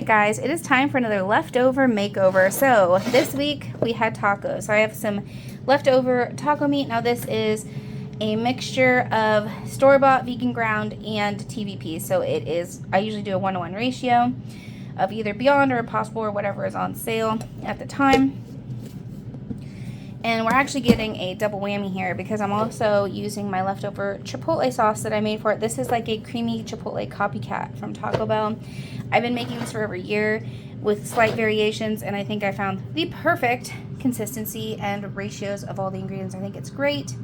guys, it is time for another leftover makeover. So this week we had tacos. So I have some leftover taco meat. Now this is a mixture of store-bought vegan ground and TVP. So it is, I usually do a 1-to-1 ratio of either Beyond or Impossible or whatever is on sale at the time. And we're actually getting a double whammy here because I'm also using my leftover chipotle sauce that I made for it. This is like a creamy chipotle copycat from Taco Bell. I've been making this for over a year with slight variations, and I think I found the perfect consistency and ratios of all the ingredients. I think it's great.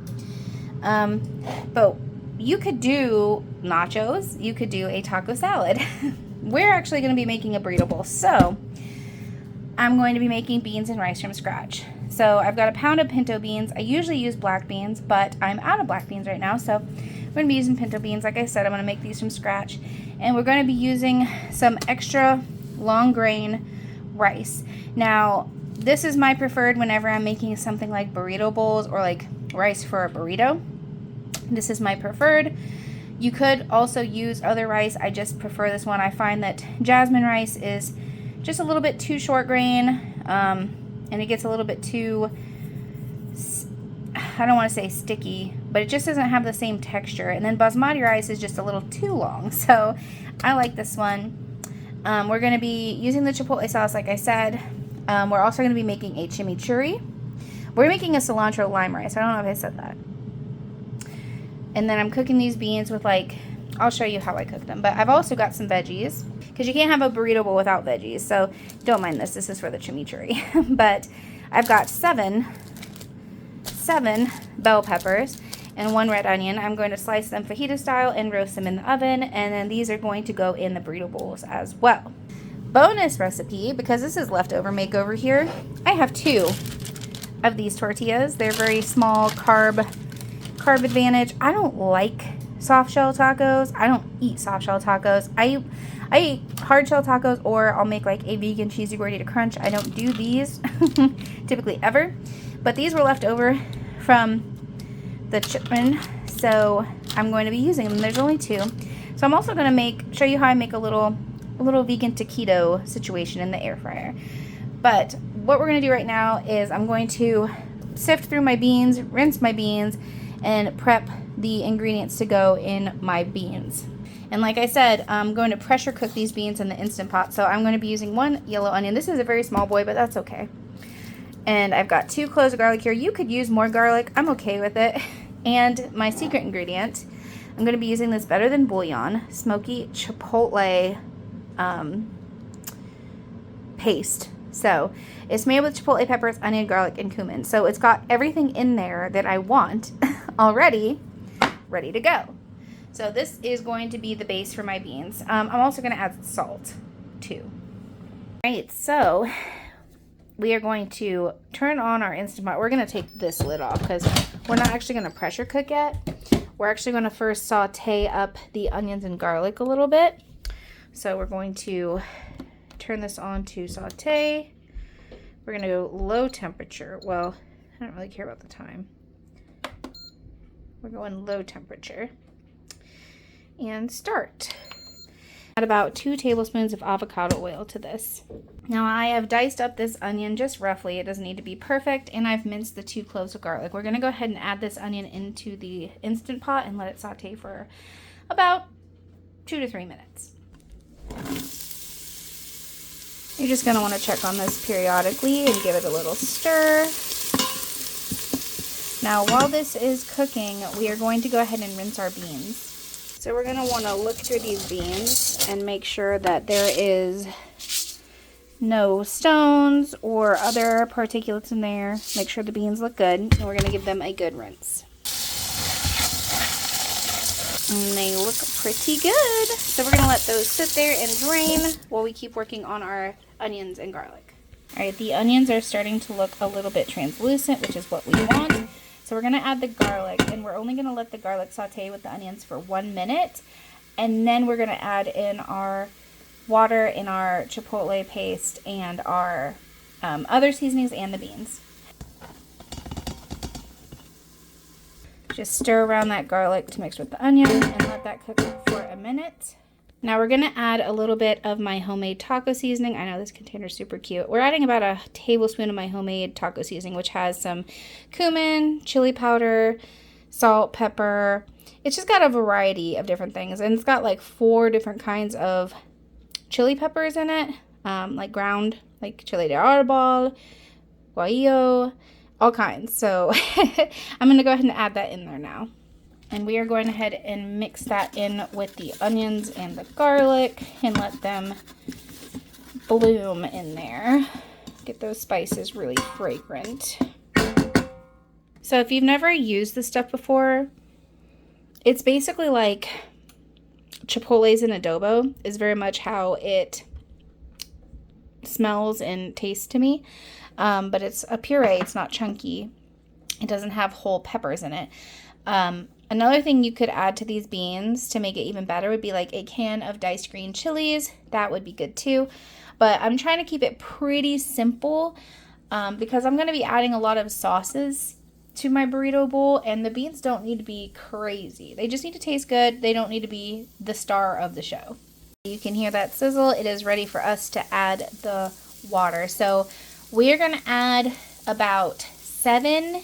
But you could do nachos. You could do a taco salad. We're actually going to be making a burrito bowl. So I'm going to be making beans and rice from scratch. So I've got a pound of pinto beans. I usually use black beans, but I'm out of black beans right now, so I'm going to be using pinto beans. Like I said, I'm going to make these from scratch. And we're going to be using some extra long grain rice. Now, this is my preferred whenever I'm making something like burrito bowls or like rice for a burrito. This is my preferred. You could also use other rice. I just prefer this one. I find that jasmine rice is just a little bit too short grain. And it gets a little bit too, I don't want to say sticky, but it just doesn't have the same texture. And then basmati rice is just a little too long, so I like this one. We're going to be using the chipotle sauce, like I said. We're also going to be making a chimichurri. We're making a cilantro lime rice. I don't know if I said that. And then I'm cooking these beans with, like, I'll show you how I cook them. But I've also got some veggies, because you can't have a burrito bowl without veggies. So don't mind this. This is for the chimichurri. But I've got seven bell peppers and 1 red onion. I'm going to slice them fajita style and roast them in the oven. And then these are going to go in the burrito bowls as well. Bonus recipe, because this is leftover makeover here, I have 2 of these tortillas. They're very small carb advantage. I don't like soft shell tacos. I don't eat soft shell tacos. I eat hard shell tacos, or I'll make like a vegan cheesy gordita crunch. I don't do these typically ever, but these were left over from the chicken, so I'm going to be using them. There's only 2, so I'm also going to show you how I make a little vegan taquito situation in the air fryer. But what we're going to do right now is I'm going to sift through my beans, rinse my beans, and prep the ingredients to go in my beans. And like I said, I'm going to pressure cook these beans in the Instant Pot. So I'm going to be using 1 yellow onion. This is a very small boy, but that's okay. And I've got 2 cloves of garlic here. You could use more garlic. I'm okay with it. And my secret ingredient, I'm going to be using this Better Than Bouillon smoky chipotle paste. So it's made with chipotle peppers, onion, garlic, and cumin. So it's got everything in there that I want already ready to go. So this is going to be the base for my beans. I'm also going to add salt too. All right, so we are going to turn on our Instant Pot. We're going to take this lid off because we're not actually going to pressure cook yet. We're actually going to first saute up the onions and garlic a little bit. So we're going to turn this on to saute. We're going to go low temperature. Well, I don't really care about the time. We're going low temperature. And start. Add about 2 tablespoons of avocado oil to this. Now I have diced up this onion just roughly. It doesn't need to be perfect. And I've minced the 2 cloves of garlic. We're going to go ahead and add this onion into the Instant Pot and let it saute for about 2 to 3 minutes. You're just going to want to check on this periodically and give it a little stir. Now while this is cooking, we are going to go ahead and rinse our beans. So we're going to want to look through these beans and make sure that there is no stones or other particulates in there. Make sure the beans look good, and we're going to give them a good rinse. And they look pretty good. So we're going to let those sit there and drain while we keep working on our onions and garlic. All right, the onions are starting to look a little bit translucent, which is what we want. So we're going to add the garlic, and we're only going to let the garlic saute with the onions for 1 minute. And then we're going to add in our water and our chipotle paste and our other seasonings and the beans. Just stir around that garlic to mix with the onion and let that cook for a minute. Now we're gonna add a little bit of my homemade taco seasoning. I know this container is super cute. We're adding about a tablespoon of my homemade taco seasoning, which has some cumin, chili powder, salt, pepper. It's just got a variety of different things, and it's got like 4 different kinds of chili peppers in it, like ground, like chile de arbol, guajillo, all kinds. So I'm gonna go ahead and add that in there now. And we are going ahead and mix that in with the onions and the garlic and let them bloom in there. Get those spices really fragrant. So if you've never used this stuff before, it's basically like chipotles and adobo is very much how it smells and tastes to me. But it's a puree, it's not chunky. It doesn't have whole peppers in it. Another thing you could add to these beans to make it even better would be like a can of diced green chilies. That would be good too. But I'm trying to keep it pretty simple because I'm going to be adding a lot of sauces to my burrito bowl, and the beans don't need to be crazy. They just need to taste good. They don't need to be the star of the show. You can hear that sizzle. It is ready for us to add the water. So we are going to add about 7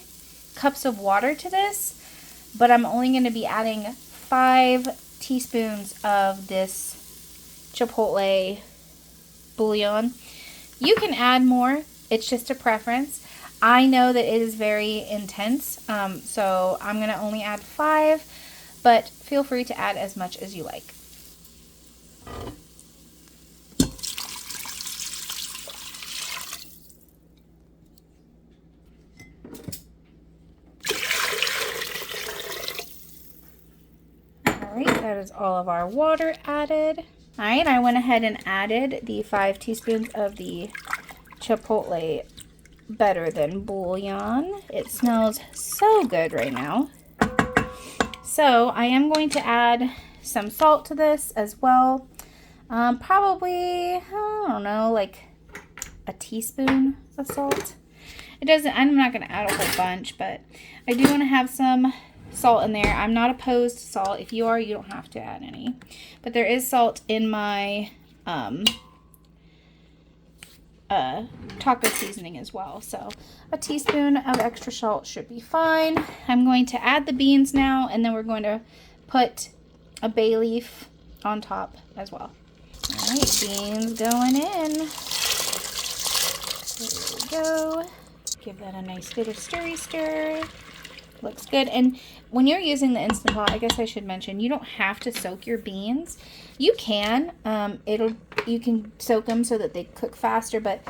cups of water to this. But I'm only going to be adding 5 teaspoons of this chipotle bouillon. You can add more. It's just a preference. I know that it is very intense, so I'm going to only add 5, but feel free to add as much as you like. That is all of our water added. All right, I went ahead and added the 5 teaspoons of the chipotle better than bouillon. It smells so good right now. So I am going to add some salt to this as well. Probably, I don't know, like a teaspoon of salt. I'm not going to add a whole bunch, but I do want to have some salt in there. I'm not opposed to salt. If you are, you don't have to add any. But there is salt in my taco seasoning as well. So a teaspoon of extra salt should be fine. I'm going to add the beans now, and then we're going to put a bay leaf on top as well. All right, beans going in. There we go. Give that a nice little stirry stir. Looks good. And when you're using the Instant Pot, I guess I should mention, you don't have to soak your beans. You can. You can soak them so that they cook faster, but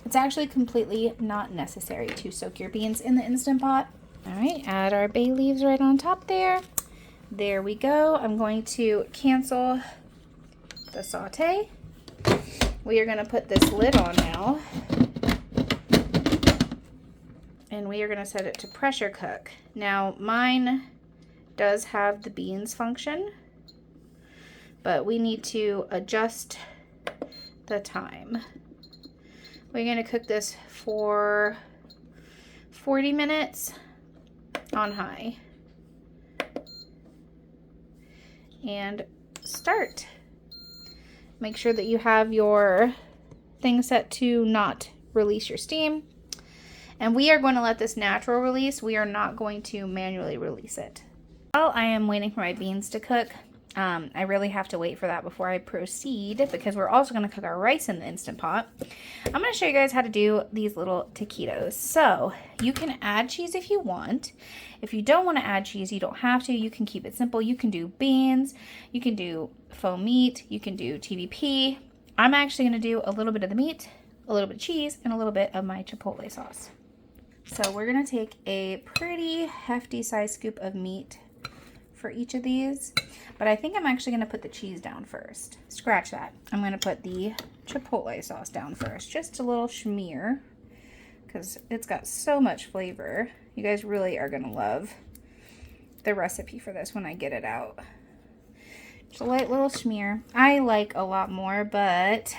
it's actually completely not necessary to soak your beans in the Instant Pot. All right, add our bay leaves right on top there. There we go. I'm going to cancel the saute. We are going to put this lid on now. And we are going to set it to pressure cook. Now, mine does have the beans function, but we need to adjust the time. We're going to cook this for 40 minutes on high. And start. Make sure that you have your thing set to not release your steam. And we are going to let this natural release. We are not going to manually release it. While I am waiting for my beans to cook, I really have to wait for that before I proceed, because we're also going to cook our rice in the Instant Pot. I'm going to show you guys how to do these little taquitos. So you can add cheese if you want. If you don't want to add cheese, you don't have to. You can keep it simple. You can do beans. You can do faux meat. You can do TVP. I'm actually going to do a little bit of the meat, a little bit of cheese, and a little bit of my chipotle sauce. So we're going to take a pretty hefty size scoop of meat for each of these, but I think I'm actually going to put the cheese down first. Scratch that. I'm going to put the chipotle sauce down first, just a little schmear, because it's got so much flavor. You guys really are going to love the recipe for this when I get it out. Just a light little schmear. I like a lot more, but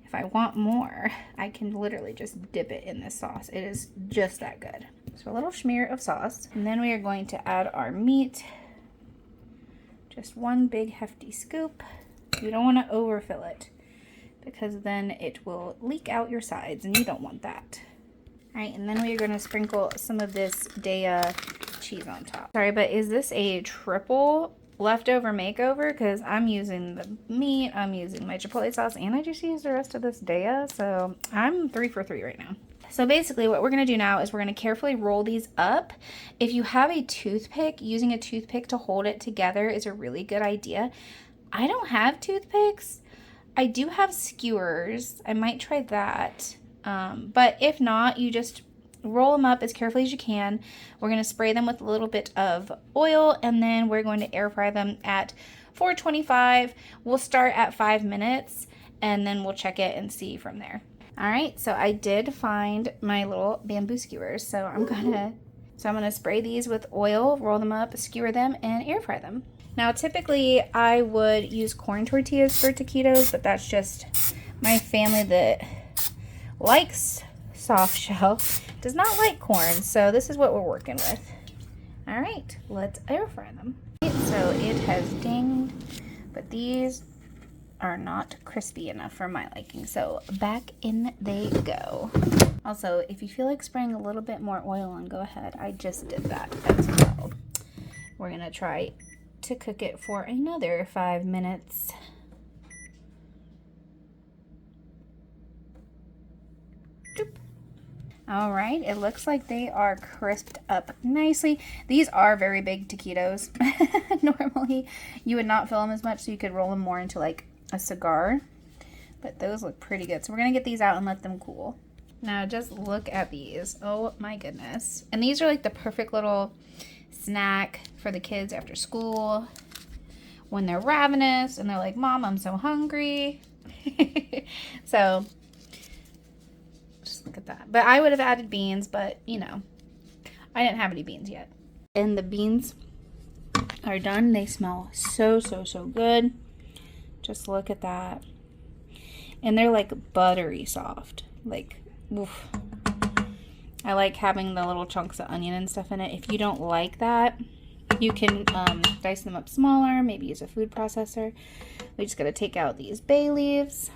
if I want more, I can literally just dip it in this sauce. It is just that good. So a little schmear of sauce. And then we are going to add our meat. Just one big hefty scoop. You don't want to overfill it because then it will leak out your sides and you don't want that. All right, and then we are going to sprinkle some of this Daya cheese on top. Sorry, but is this a triple leftover makeover? Because I'm using the meat, I'm using my chipotle sauce, and I just used the rest of this Daya, so I'm 3 for 3 right now. So basically what we're going to do now is we're going to carefully roll these up. If you have a toothpick, using a toothpick to hold it together is a really good idea. I don't have toothpicks. I do have skewers. I might try that. But if not, you just roll them up as carefully as you can. We're going to spray them with a little bit of oil, and then we're going to air fry them at 425. We'll start at 5 minutes, and then we'll check it and see from there. All right, so I did find my little bamboo skewers. So I'm gonna spray these with oil, roll them up, skewer them, and air fry them. Now, typically I would use corn tortillas for taquitos, but that's just my family that likes soft shell does not like corn, so this is what we're working with. All right, let's air fry them. So it has dinged, but these are not crispy enough for my liking, so back in they go. Also, if you feel like spraying a little bit more oil on, go ahead. I just did that as well. We're gonna try to cook it for another 5 minutes. All right, it looks like they are crisped up nicely. These are very big taquitos. Normally, you would not fill them as much, so you could roll them more into like a cigar. But those look pretty good. So we're gonna get these out and let them cool. Now just look at these. Oh my goodness. And these are like the perfect little snack for the kids after school when they're ravenous and they're like, Mom, I'm so hungry. So just look at that. But I would have added beans, but you know, I didn't have any beans yet. And the beans are done. They smell so good. Just look at that. And they're like buttery soft. Like, oof. I like having the little chunks of onion and stuff in it. If you don't like that, you can dice them up smaller, maybe use a food processor. We just got to take out these bay leaves.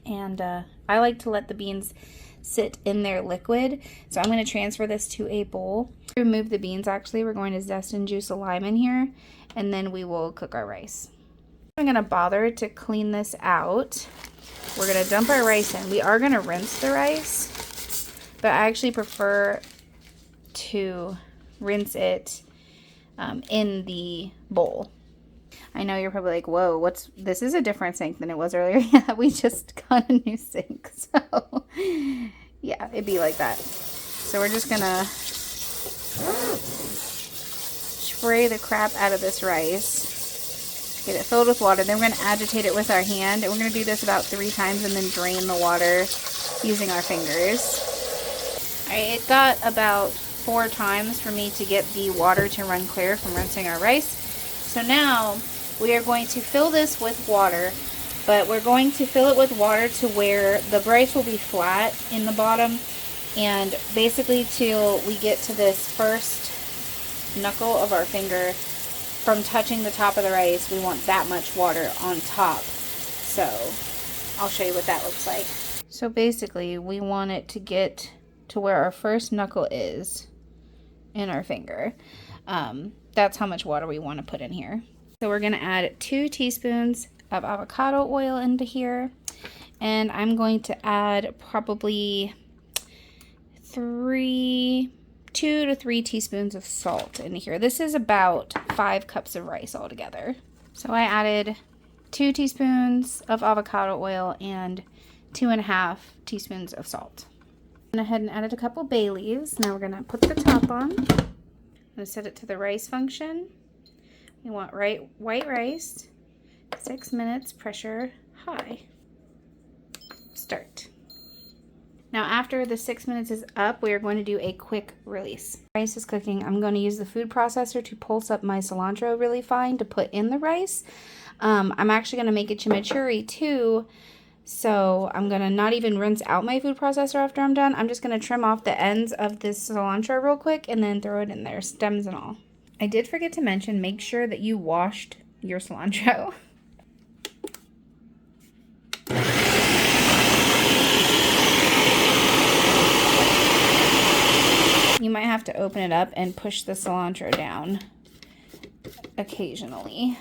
And I like to let the beans sit in their liquid. So I'm going to transfer this to a bowl. To remove the beans, actually, we're going to zest and juice a lime in here. And then we will cook our rice. I'm going to bother to clean this out. We're going to dump our rice in. We are going to rinse the rice, but I actually prefer to rinse it in the bowl. I know you're probably like, whoa, this is a different sink than it was earlier. Yeah, we just got a new sink. So yeah, it'd be like that. So we're just going to spray the crap out of this rice. Get it filled with water. Then we're going to agitate it with our hand. And we're going to do this about 3 times and then drain the water using our fingers. Alright, it got about 4 times for me to get the water to run clear from rinsing our rice. So now we are going to fill this with water, but we're going to fill it with water to where the rice will be flat in the bottom, and basically till we get to this first knuckle of our finger from touching the top of the rice. We want that much water on top. So I'll show you what that looks like. So basically we want it to get to where our first knuckle is in our finger. That's how much water we want to put in here. So we're going to add 2 teaspoons of avocado oil into here. And I'm going to add probably 2 to 3 teaspoons of salt into here. This is about 5 cups of rice altogether. So I added 2 teaspoons of avocado oil and 2.5 teaspoons of salt. I went ahead and added a couple bay leaves. Now we're going to put the top on. I'm going to set it to the rice function. We want white rice, 6 minutes, pressure high. Start. Now after the 6 minutes is up, we are going to do a quick release. Rice is cooking. I'm going to use the food processor to pulse up my cilantro really fine to put in the rice. I'm actually going to make a chimichurri too, so I'm going to not even rinse out my food processor after I'm done. I'm just going to trim off the ends of this cilantro real quick and then throw it in there, stems and all. I did forget to mention, make sure that you washed your cilantro. You might have to open it up and push the cilantro down occasionally.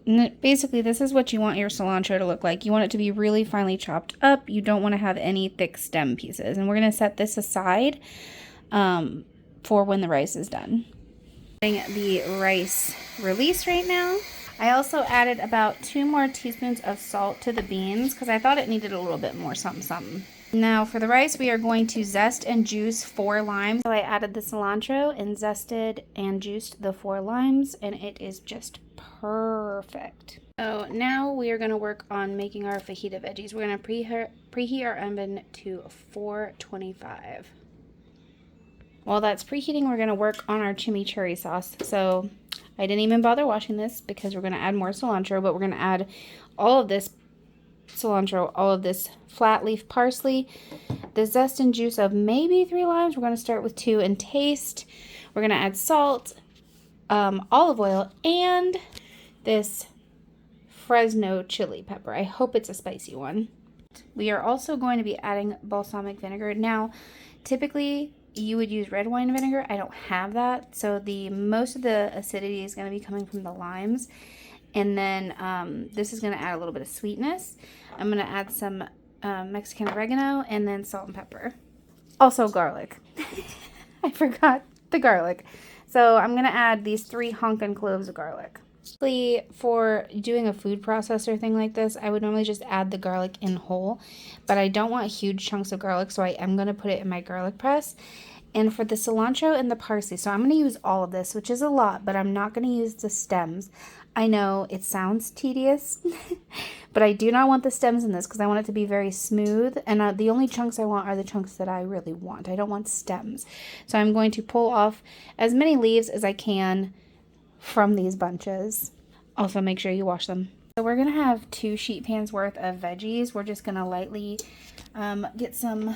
And basically, this is what you want your cilantro to look like. You want it to be really finely chopped up. You don't want to have any thick stem pieces. And we're going to set this aside for when the rice is done. Letting the rice release right now. I also added about 2 more teaspoons of salt to the beans because I thought it needed a little bit more something. Now for the rice, we are going to zest and juice 4 limes. So I added the cilantro and zested and juiced the 4 limes, and it is just perfect. So now we are going to work on making our fajita veggies. We're going to preheat our oven to 425. While that's preheating, we're going to work on our chimichurri sauce. So I didn't even bother washing this because we're going to add more cilantro, but we're going to add all of this cilantro, all of this flat leaf parsley, the zest and juice of maybe 3 limes. We're going to start with 2 and taste. We're going to add salt, olive oil, and this Fresno chili pepper. I hope it's a spicy one. We are also going to be adding balsamic vinegar. Now, typically you would use red wine vinegar. I don't have that, so most of the acidity is going to be coming from the limes. And then this is going to add a little bit of sweetness. I'm going to add some Mexican oregano and then salt and pepper. Also garlic. I forgot the garlic. So I'm going to add these 3 honkin' cloves of garlic. For doing a food processor thing like this, I would normally just add the garlic in whole. But I don't want huge chunks of garlic, so I am going to put it in my garlic press. And for the cilantro and the parsley, so I'm going to use all of this, which is a lot, but I'm not going to use the stems. I know it sounds tedious, but I do not want the stems in this because I want it to be very smooth. And the only chunks I want are the chunks that I really want. I don't want stems. So I'm going to pull off as many leaves as I can from these bunches. Also, make sure you wash them. So we're going to have 2 sheet pans worth of veggies. We're just going to lightly get some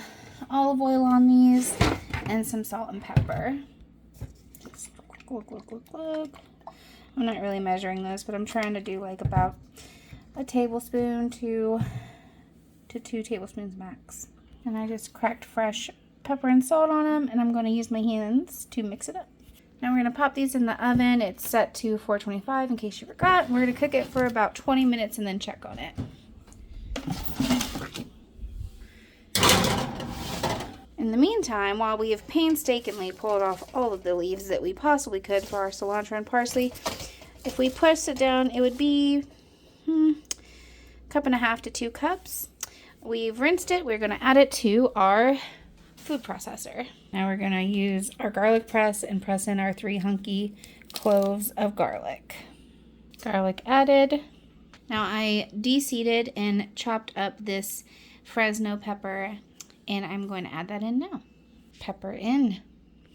olive oil on these and some salt and pepper. I'm not really measuring this, but I'm trying to do like about a tablespoon to 2 tablespoons max. And I just cracked fresh pepper and salt on them, and I'm going to use my hands to mix it up. Now we're going to pop these in the oven. It's set to 425 in case you forgot. We're going to cook it for about 20 minutes and then check on it. In the meantime, while we have painstakingly pulled off all of the leaves that we possibly could for our cilantro and parsley, if we push it down, it would be a cup and a half to 2 cups. We've rinsed it. We're going to add it to our food processor. Now we're going to use our garlic press and press in our 3 hunky cloves of garlic. Garlic added. Now I de-seeded and chopped up this Fresno pepper, and I'm going to add that in now. Pepper in.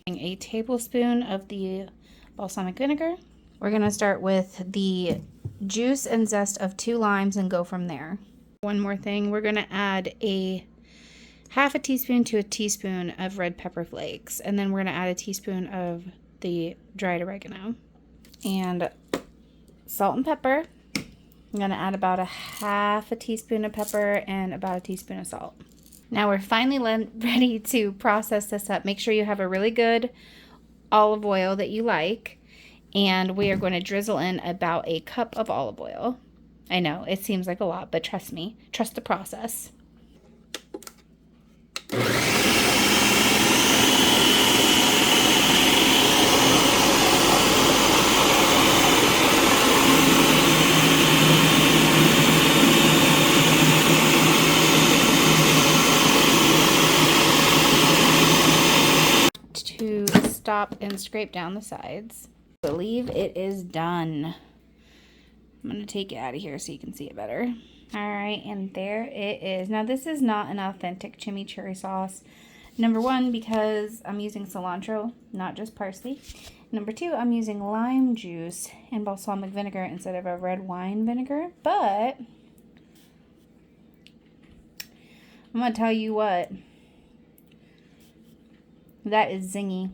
A tablespoon of the balsamic vinegar. We're going to start with the juice and zest of 2 limes and go from there. One more thing, we're going to add a half a teaspoon to a teaspoon of red pepper flakes, and then we're going to add a teaspoon of the dried oregano and salt and pepper. I'm going to add about a half a teaspoon of pepper and about a teaspoon of salt. Now we're finally ready to process this up. Make sure you have a really good olive oil that you like, and we are going to drizzle in about a cup of olive oil. I know it seems like a lot, but trust me, trust the process. To stop and scrape down the sides. I believe it is done. I'm going to take it out of here so you can see it better. Alright, and there it is. Now this is not an authentic chimichurri sauce. Number 1, because I'm using cilantro, not just parsley. Number 2, I'm using lime juice and balsamic vinegar instead of a red wine vinegar. But I'm going to tell you what, that is zingy.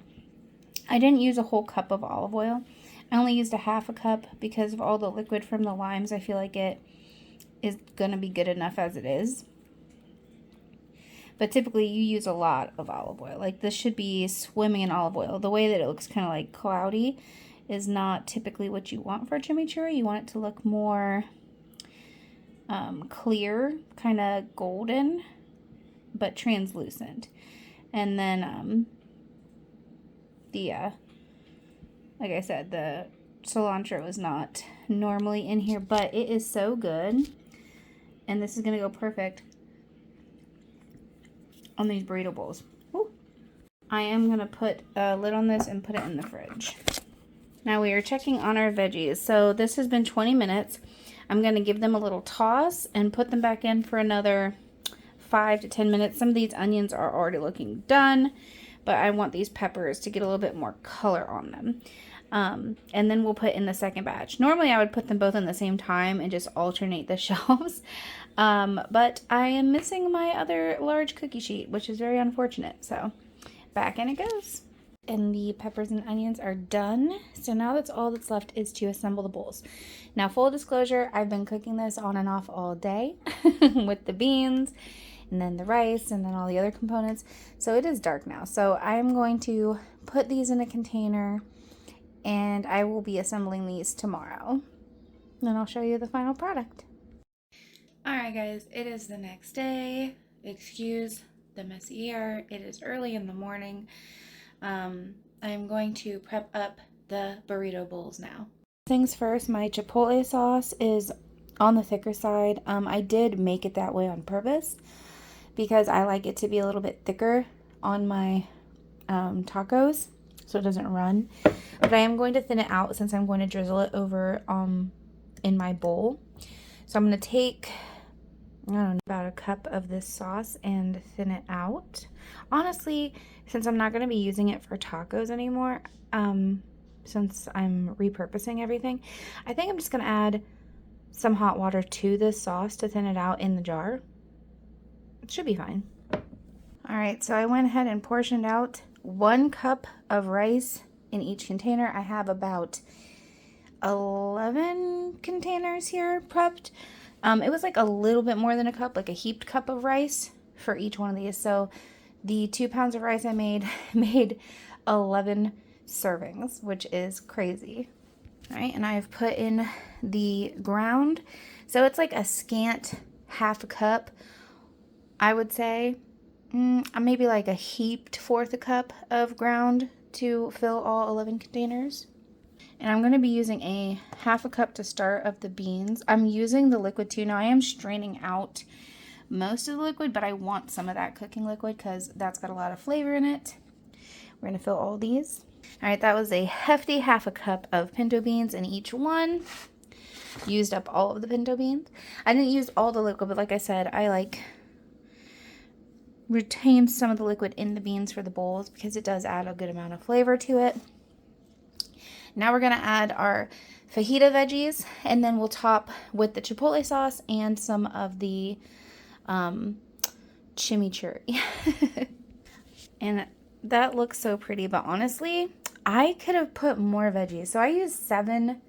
I didn't use a whole cup of olive oil. I only used a half a cup because of all the liquid from the limes. I feel like it is going to be good enough as it is. But typically you use a lot of olive oil. Like this should be swimming in olive oil. The way that it looks kind of like cloudy is not typically what you want for chimichurri. You want it to look more clear, kind of golden, but translucent. And then like I said, the cilantro is not normally in here, but it is so good. And this is going to go perfect on these burrito bowls. Woo. I am going to put a lid on this and put it in the fridge. Now we are checking on our veggies. So this has been 20 minutes. I'm going to give them a little toss and put them back in for another 5 to 10 minutes. Some of these onions are already looking done, but I want these peppers to get a little bit more color on them. And then we'll put in the second batch. Normally I would put them both in the same time and just alternate the shelves. But I am missing my other large cookie sheet, which is very unfortunate. So back in it goes. And the peppers and onions are done. So now that's all that's left is to assemble the bowls. Now, full disclosure, I've been cooking this on and off all day with the beans and then the rice and then all the other components. So it is dark now. So I'm going to put these in a container and I will be assembling these tomorrow. Then I'll show you the final product. Alright guys, it is the next day. Excuse the messy hair. It is early in the morning. I'm going to prep up the burrito bowls now. Things first, my chipotle sauce is on the thicker side. I did make it that way on purpose because I like it to be a little bit thicker on my tacos so it doesn't run. But I am going to thin it out since I'm going to drizzle it over in my bowl. So I'm going to take, I don't know, about a cup of this sauce and thin it out. Honestly, since I'm not going to be using it for tacos anymore, since I'm repurposing everything, I think I'm just going to add some hot water to this sauce to thin it out in the jar. It should be fine. Alright, so I went ahead and portioned out 1 cup of rice in each container. I have about 11 containers here prepped. It was like a little bit more than a cup, like a heaped cup of rice for each one of these. So the 2 pounds of rice I made 11 servings, which is crazy. All right, and I have put in the ground. So it's like a scant half a cup, I would say. Maybe like a heaped 1/4 cup of ground to fill all 11 containers. And I'm going to be using a half a cup to start of the beans. I'm using the liquid too. Now I am straining out most of the liquid, but I want some of that cooking liquid because that's got a lot of flavor in it. We're going to fill all these. All right, that was a hefty half a cup of pinto beans in each one. Used up all of the pinto beans. I didn't use all the liquid, but like I said, I retained some of the liquid in the beans for the bowls because it does add a good amount of flavor to it. Now we're going to add our fajita veggies, and then we'll top with the chipotle sauce and some of the chimichurri. And that looks so pretty, but honestly, I could have put more veggies. So I used 7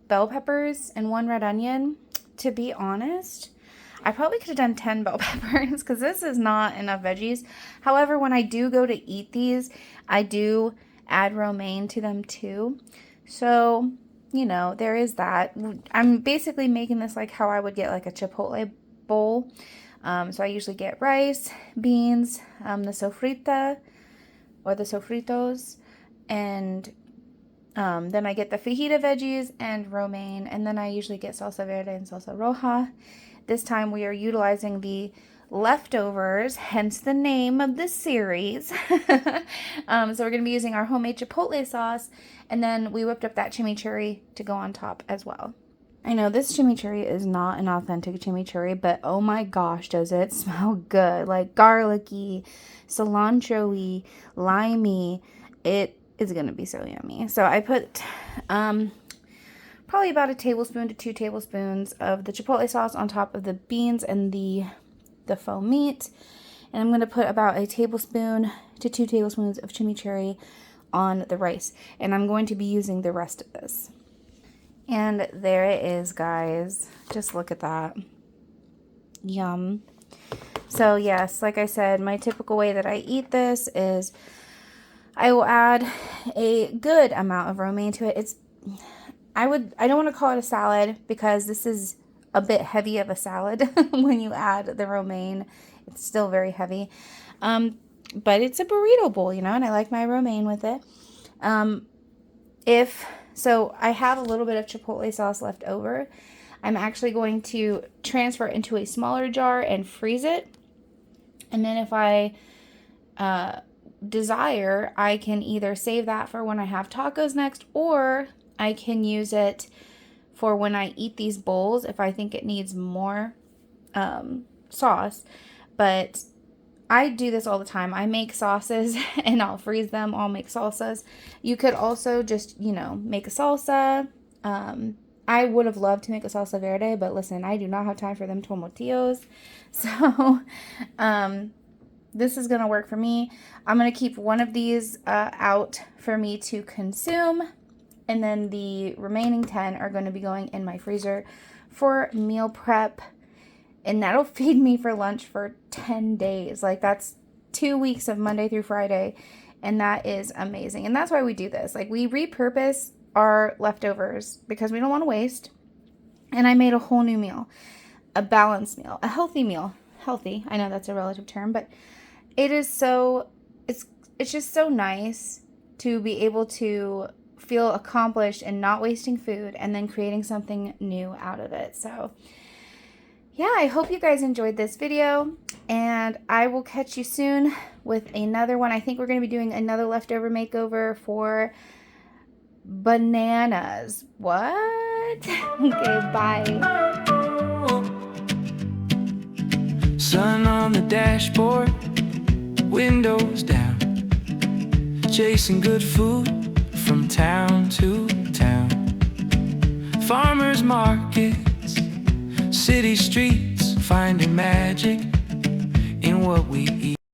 bell peppers and 1 red onion. To be honest, I probably could have done 10 bell peppers because this is not enough veggies. However, when I do go to eat these, I do add romaine to them too. So, you know, there is that. I'm basically making this like how I would get like a chipotle bowl. So I usually get rice, beans, the sofrita or the sofritos, and then I get the fajita veggies and romaine, and then I usually get salsa verde and salsa roja. This time we are utilizing the leftovers, hence the name of the series. So we're going to be using our homemade chipotle sauce, and then we whipped up that chimichurri to go on top as well. I know this chimichurri is not an authentic chimichurri, but oh my gosh, does it smell good. Like garlicky, cilantro-y, limey. It is going to be so yummy. So I put probably about 1 tablespoon to 2 tablespoons of the chipotle sauce on top of the beans and the faux meat. And I'm going to put about 1 tablespoon to 2 tablespoons of chimichurri on the rice. And I'm going to be using the rest of this. And there it is, guys. Just look at that. Yum. So yes, like I said, my typical way that I eat this is I will add a good amount of romaine to it. I don't want to call it a salad because this is a bit heavy of a salad when you add the romaine. It's still very heavy. But it's a burrito bowl, and I like my romaine with it. So I have a little bit of chipotle sauce left over. I'm actually going to transfer it into a smaller jar and freeze it. And then if I desire, I can either save that for when I have tacos next, or I can use it for when I eat these bowls if I think it needs more sauce. But I do this all the time. I make sauces and I'll freeze them. I'll make salsas. You could also just, make a salsa. I would have loved to make a salsa verde, but listen, I do not have time for them tomatillos. So, this is going to work for me. I'm going to keep one of these out for me to consume. And then the remaining 10 are going to be going in my freezer for meal prep. And that'll feed me for lunch for 10 days. Like, that's 2 weeks of Monday through Friday. And that is amazing. And that's why we do this. Like, we repurpose our leftovers because we don't want to waste. And I made a whole new meal. A balanced meal. A healthy meal. Healthy. I know that's a relative term. But it is so... It's just so nice to be able to feel accomplished and not wasting food. And then creating something new out of it. So... yeah, I hope you guys enjoyed this video, and I will catch you soon with another one. I think we're going to be doing another leftover makeover for bananas. What? Okay, bye. Sun on the dashboard, windows down, chasing good food from town to town. Farmers market, city streets, finding magic in what we eat.